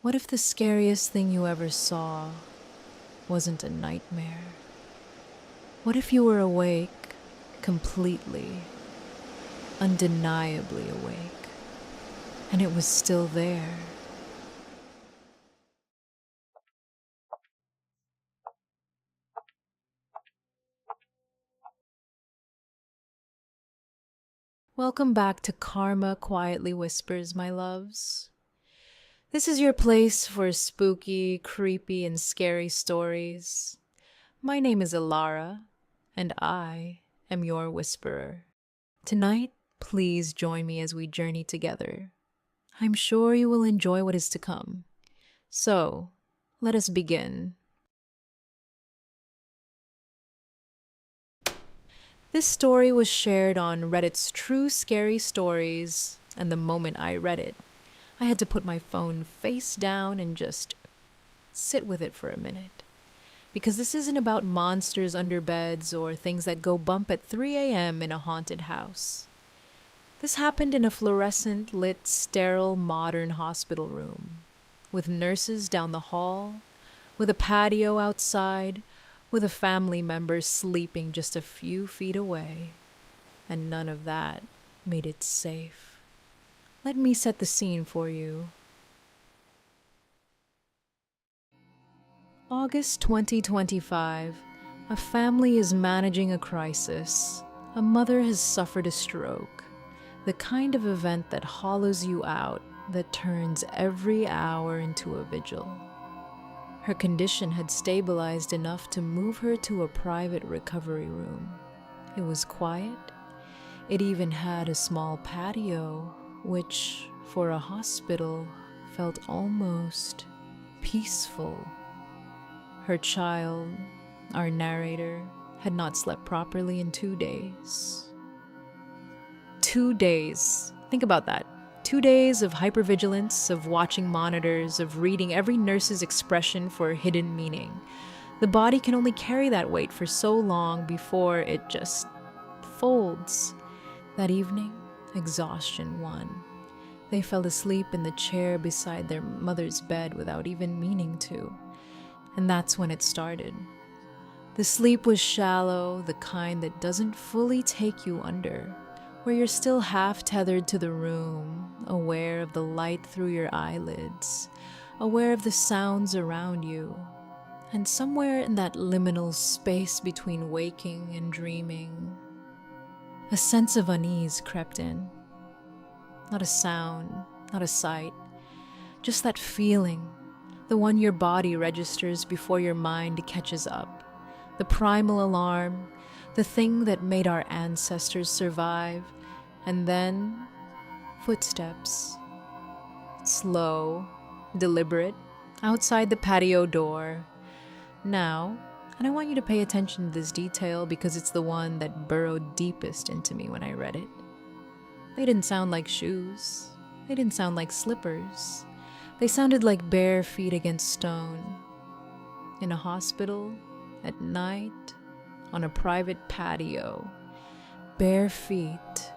What if the scariest thing you ever saw wasn't a nightmare? What if you were awake, completely, undeniably awake, and it was still there? Welcome back to Karma Quietly Whispers, my loves. This is your place for spooky, creepy, and scary stories. My name is Alara, and I am your whisperer. Tonight, please join me as we journey together. I'm sure you will enjoy what is to come. So, let us begin. This story was shared on Reddit's TrueScaryStories, and the moment I read it, I had to put my phone face down and just sit with it for a minute. Because this isn't about monsters under beds or things that go bump at 3 a.m. in a haunted house. This happened in a fluorescent lit, sterile, modern hospital room, with nurses down the hall, with a patio outside, with a family member sleeping just a few feet away. And none of that made it safe. Let me set the scene for you. August 2025. A family is managing a crisis. A mother has suffered a stroke. The kind of event that hollows you out, that turns every hour into a vigil. Her condition had stabilized enough to move her to a private recovery room. It was quiet. It even had a small patio, which, for a hospital, felt almost peaceful. Her child, our narrator, had not slept properly in 2 days. 2 days. Think about that. 2 days of hypervigilance, of watching monitors, of reading every nurse's expression for hidden meaning. The body can only carry that weight for so long before it just folds. That evening, exhaustion won. They fell asleep in the chair beside their mother's bed without even meaning to. And that's when it started. The sleep was shallow, the kind that doesn't fully take you under, where you're still half tethered to the room, aware of the light through your eyelids, aware of the sounds around you. And somewhere in that liminal space between waking and dreaming, a sense of unease crept in. Not a sound, not a sight, just that feeling, the one your body registers before your mind catches up. The primal alarm, the thing that made our ancestors survive. And then, footsteps. Slow, deliberate, outside the patio door. Now, and I want you to pay attention to this detail because it's the one that burrowed deepest into me when I read it. They didn't sound like shoes. They didn't sound like slippers. They sounded like bare feet against stone. In a hospital, at night, on a private patio. Bare feet.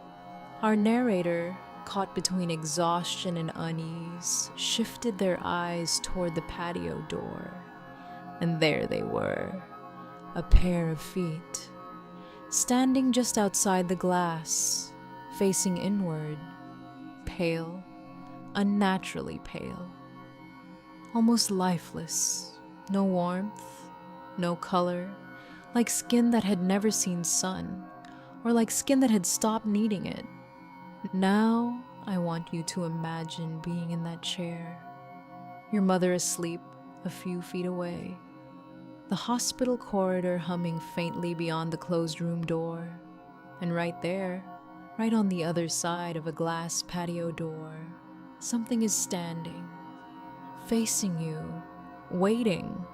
Our narrator, caught between exhaustion and unease, shifted their eyes toward the patio door. And there they were, a pair of feet, standing just outside the glass, facing inward, pale, unnaturally pale, almost lifeless, no warmth, no color, like skin that had never seen sun, or like skin that had stopped needing it. Now, I want you to imagine being in that chair, your mother asleep a few feet away, the hospital corridor humming faintly beyond the closed room door, and right there, right on the other side of a glass patio door, something is standing, facing you, waiting.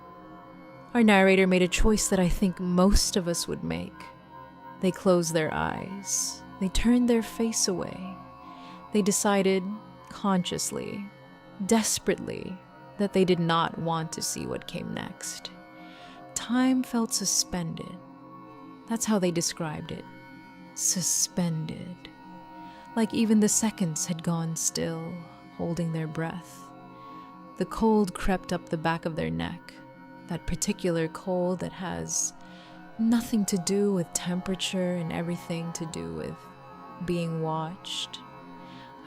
Our narrator made a choice that I think most of us would make. They closed their eyes. They turned their face away. They decided, consciously, desperately, that they did not want to see what came next. Time felt suspended. That's how they described it. Suspended. Like even the seconds had gone still, holding their breath. The cold crept up the back of their neck, that particular cold that has nothing to do with temperature and everything to do with being watched.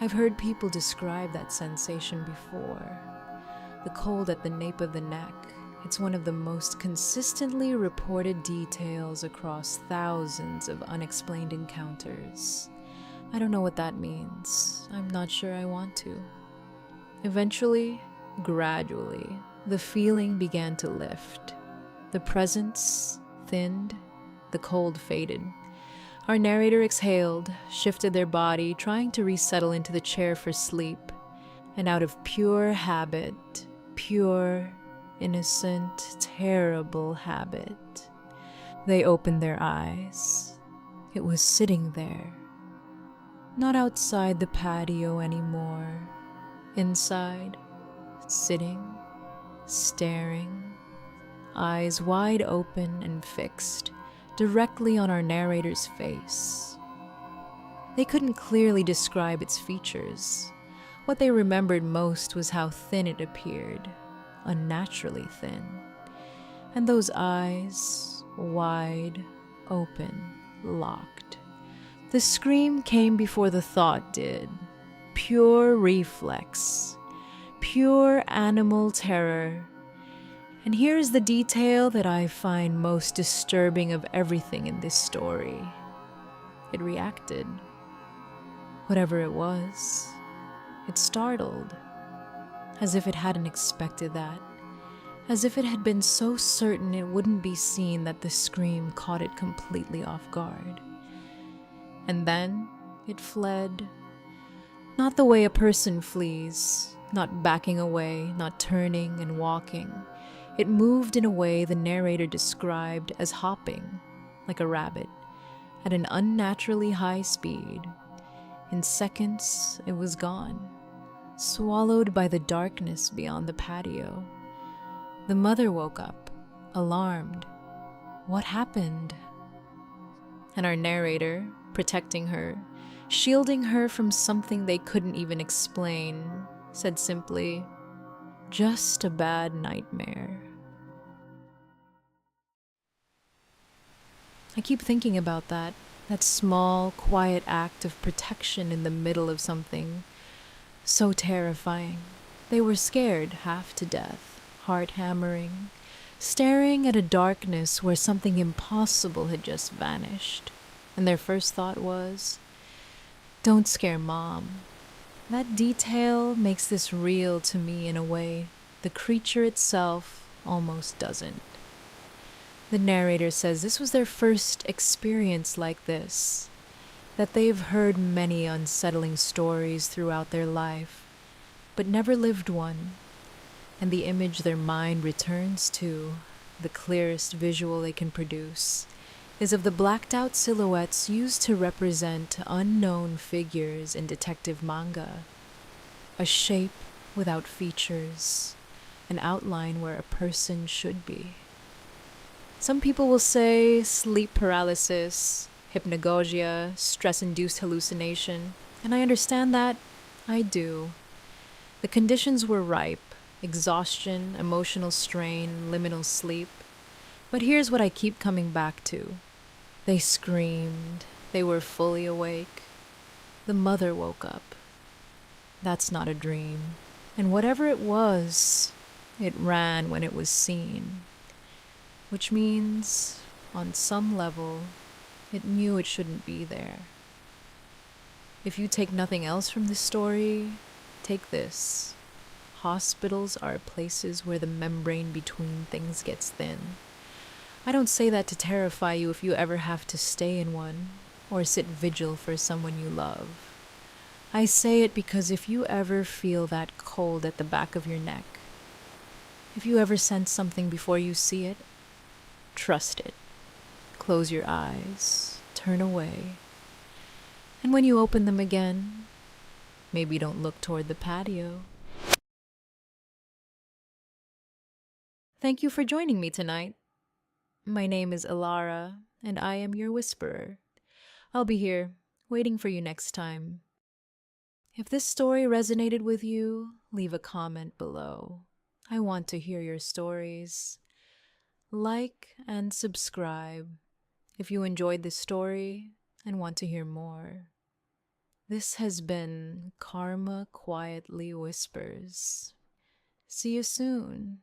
I've heard people describe that sensation before. The cold at the nape of the neck. It's one of the most consistently reported details across thousands of unexplained encounters. I don't know what that means. I'm not sure I want to. Eventually, gradually, the feeling began to lift. The presence thinned, the cold faded. Our narrator exhaled, shifted their body, trying to resettle into the chair for sleep. And out of pure habit, pure, innocent, terrible habit, they opened their eyes. It was sitting there. Not outside the patio anymore. Inside, sitting, staring, eyes wide open and fixed, directly on our narrator's face. They couldn't clearly describe its features. What they remembered most was how thin it appeared, unnaturally thin. And those eyes, wide, open, locked. The scream came before the thought did. Pure reflex. Pure animal terror. And here's the detail that I find most disturbing of everything in this story. It reacted. Whatever it was. It startled, as if it hadn't expected that, as if it had been so certain it wouldn't be seen that the scream caught it completely off guard. And then it fled. Not the way a person flees, not backing away, not turning and walking. It moved in a way the narrator described as hopping, like a rabbit, at an unnaturally high speed. In seconds, it was gone, swallowed by the darkness beyond the patio. The mother woke up, alarmed. What happened? And our narrator, protecting her, shielding her from something they couldn't even explain, said simply, "Just a bad nightmare." I keep thinking about that small, quiet act of protection in the middle of something so terrifying. They were scared half to death, heart hammering, staring at a darkness where something impossible had just vanished. And their first thought was, "Don't scare Mom." That detail makes this real to me in a way the creature itself almost doesn't. The narrator says this was their first experience like this, that they've heard many unsettling stories throughout their life, but never lived one, and the image their mind returns to, the clearest visual they can produce, is of the blacked-out silhouettes used to represent unknown figures in detective manga. A shape without features, an outline where a person should be. Some people will say sleep paralysis, hypnagogia, stress-induced hallucination, and I understand that. I do. The conditions were ripe: exhaustion, emotional strain, liminal sleep. But here's what I keep coming back to. They screamed. They were fully awake. The mother woke up. That's not a dream. And whatever it was, it ran when it was seen. Which means, on some level, it knew it shouldn't be there. If you take nothing else from this story, take this. Hospitals are places where the membrane between things gets thin. I don't say that to terrify you if you ever have to stay in one, or sit vigil for someone you love. I say it because if you ever feel that cold at the back of your neck, if you ever sense something before you see it, trust it. Close your eyes, turn away, and when you open them again, maybe don't look toward the patio. Thank you for joining me tonight. My name is Ilara, and I am your whisperer. I'll be here, waiting for you next time. If this story resonated with you, leave a comment below. I want to hear your stories. Like and subscribe if you enjoyed this story and want to hear more. This has been Karma Quietly Whispers. See you soon.